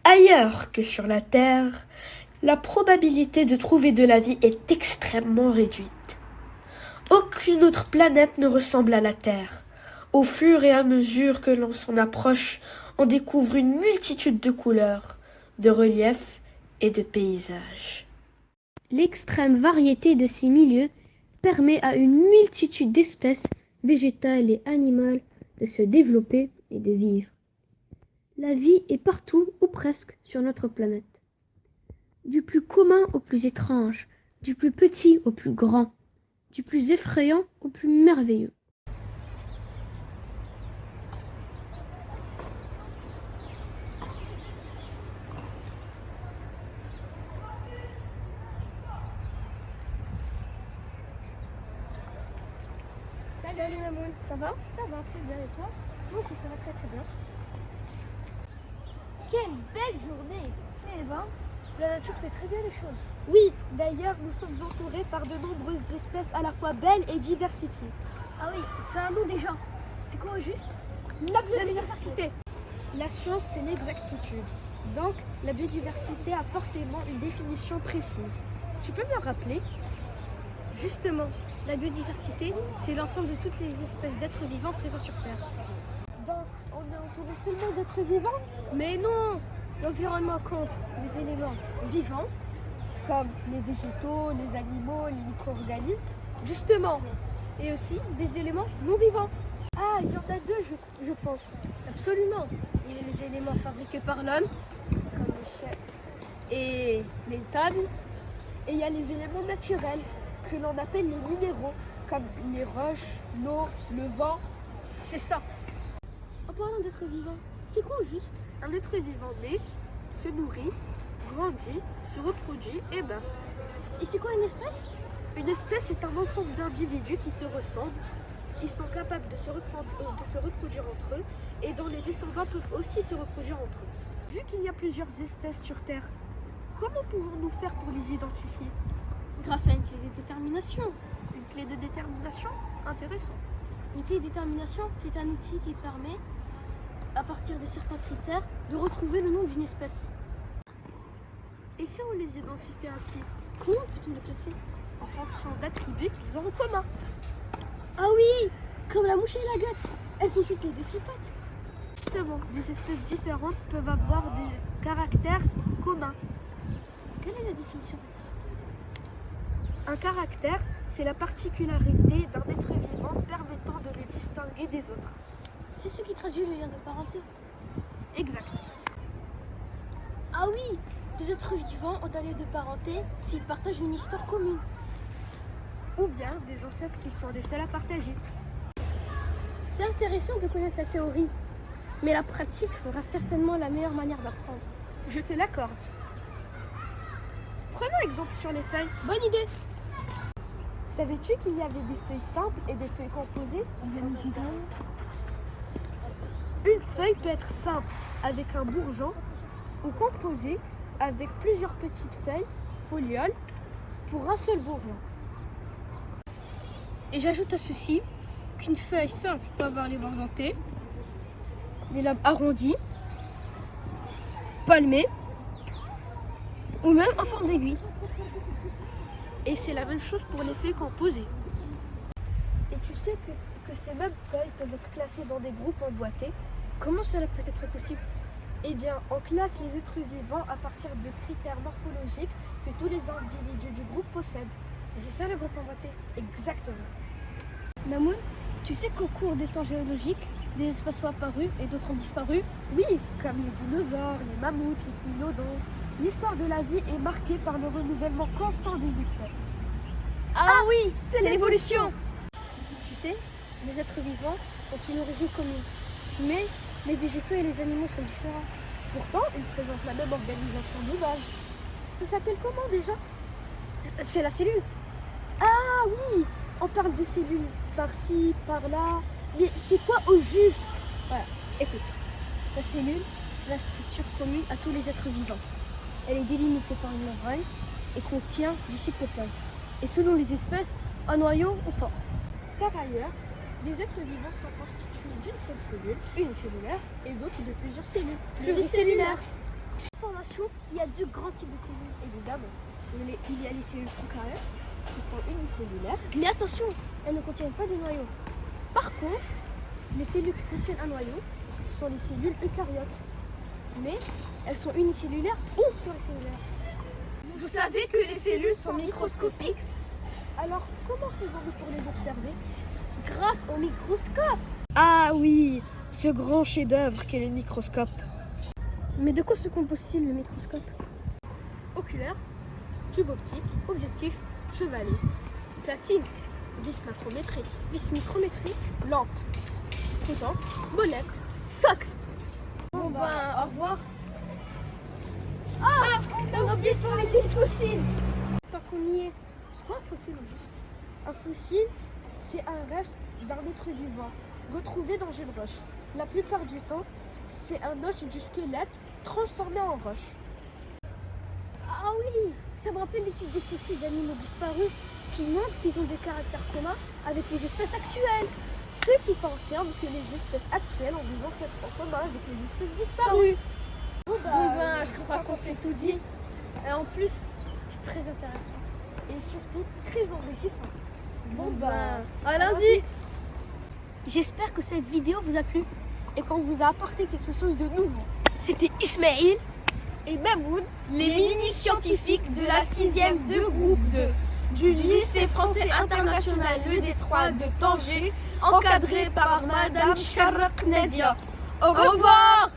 Ailleurs que sur la Terre, la probabilité de trouver de la vie est extrêmement réduite. Aucune autre planète ne ressemble à la Terre. Au fur et à mesure que l'on s'en approche, on découvre une multitude de couleurs, de reliefs et de paysages. L'extrême variété de ces milieux permet à une multitude d'espèces végétales et animales de se développer et de vivre. La vie est partout ou presque sur notre planète. Du plus commun au plus étrange, du plus petit au plus grand, du plus effrayant au plus merveilleux. Salut Mamoun, ça va? Ça va très bien et toi? Moi aussi ça va très très bien. Quelle belle journée! Eh ben, la nature fait très bien les choses. Oui, d'ailleurs nous sommes entourés par de nombreuses espèces à la fois belles et diversifiées. Ah oui, c'est un nom déjà. C'est quoi au juste? La biodiversité. La science c'est l'exactitude. Donc la biodiversité a forcément une définition précise. Tu peux me le rappeler? Justement, la biodiversité, c'est l'ensemble de toutes les espèces d'êtres vivants présents sur Terre. Donc, on est entouré seulement d'êtres vivants? Mais non! L'environnement compte les éléments vivants, comme les végétaux, les animaux, les micro-organismes, justement, et aussi des éléments non vivants. Ah, il y en a deux, je pense. Absolument. Il y a les éléments fabriqués par l'homme, comme les chaises et les tables, et il y a les éléments naturels, que l'on appelle les minéraux, comme les roches, l'eau, le vent. C'est ça. En parlant d'être vivant, c'est quoi au juste? Un être vivant naît, se nourrit, grandit, se reproduit et meurt. Et c'est quoi une espèce? Une espèce est un ensemble d'individus qui se ressemblent, qui sont capables de se reproduire entre eux et dont les descendants peuvent aussi se reproduire entre eux. Vu qu'il y a plusieurs espèces sur Terre, comment pouvons-nous faire pour les identifier? Grâce à une clé de détermination. Une clé de détermination? Intéressant. Une clé de détermination, c'est un outil qui permet, à partir de certains critères, de retrouver le nom d'une espèce. Et si on les identifie ainsi, comment peut-on les classer? En fonction d'attributs qu'ils ont en commun. Ah oui, comme la mouche et la guêpe. Elles sont toutes les deux six pattes. Justement, des espèces différentes peuvent avoir des caractères communs. Quelle est la définition de caractère? Un caractère, c'est la particularité d'un être vivant permettant de le distinguer des autres. C'est ce qui traduit le lien de parenté. Exact. Ah oui, deux êtres vivants ont un lien de parenté s'ils partagent une histoire commune. Ou bien des ancêtres qu'ils sont les seuls à partager. C'est intéressant de connaître la théorie, mais la pratique reste certainement la meilleure manière d'apprendre. Je te l'accorde. Prenons exemple sur les feuilles. Bonne idée! Savais-tu qu'il y avait des feuilles simples et des feuilles composées? Bien évidemment. Une feuille peut être simple avec un bourgeon ou composée avec plusieurs petites feuilles, folioles, pour un seul bourgeon. Et j'ajoute à ceci qu'une feuille simple peut avoir les bords dentés, les lobes arrondis, palmés ou même en forme d'aiguille. Et c'est la même chose pour les feuilles composées. Et tu sais que ces mêmes feuilles peuvent être classées dans des groupes emboîtés. Comment cela peut être possible? Eh bien, on classe les êtres vivants à partir de critères morphologiques que tous les individus du groupe possèdent. Et c'est ça le groupe emboîté? Exactement. Mamoun, tu sais qu'au cours des temps géologiques, des espèces sont apparues et d'autres ont disparu? Oui, comme les dinosaures, les mammouths, les smilodons. L'histoire de la vie est marquée par le renouvellement constant des espèces. Ah oui, c'est l'évolution! Tu sais, les êtres vivants ont une origine commune. Mais les végétaux et les animaux sont différents. Pourtant, ils présentent la même organisation de base. Ça s'appelle comment déjà? C'est la cellule. Ah oui, on parle de cellules par-ci, par-là. Mais c'est quoi au juste? Voilà, écoute. La cellule, c'est la structure commune à tous les êtres vivants. Elle est délimitée par une membrane et contient du cytoplasme. Et selon les espèces, un noyau ou pas. Par ailleurs, Des êtres vivants sont constitués d'une seule cellule, unicellulaire, et d'autres de plusieurs cellules, pluricellulaires. Formation, il y a deux grands types de cellules, évidemment. Il y a les cellules prokaryotes, qui sont unicellulaires. Mais attention, elles ne contiennent pas de noyau. Par contre, les cellules qui contiennent un noyau sont les cellules eucaryotes. Mais elles sont unicellulaires ou pluricellulaires. Vous savez que les cellules sont microscopiques. Alors, comment faisons-nous pour les observer? Grâce au microscope. Ah oui, ce grand chef-d'œuvre qu'est le microscope. Mais de quoi se compose-t-il le microscope? Oculaire, tube optique, objectif, chevalet, platine, vis macrométrique, vis micrométrique, lampe, potence, molette, socle. Bon ben, au revoir. Ah, on a oublié de parler des fossiles. Tant qu'on y est, C'est quoi un fossile au juste? Un fossile, c'est un reste d'un être vivant retrouvé dans une roche. La plupart du temps, c'est un os du squelette transformé en roche. ah oui, ça me rappelle l'étude des fossiles d'animaux disparus qui montrent qu'ils ont des caractères communs avec les espèces actuelles. Ce qui confirme que les espèces actuelles ont des ancêtres en commun avec les espèces disparues. Bon ben, je crois qu'on s'est tout dit. Et en plus, c'était très intéressant. Et surtout très enrichissant. Bon ben, à lundi. J'espère que cette vidéo vous a plu. Et qu'on vous a apporté quelque chose de nouveau. C'était Ismaël Et Mamoun, les mini-scientifiques de la 6e de groupe 2 du lycée français international Le Détroit de Tanger, encadré par Madame Charrak Nadia. Au revoir!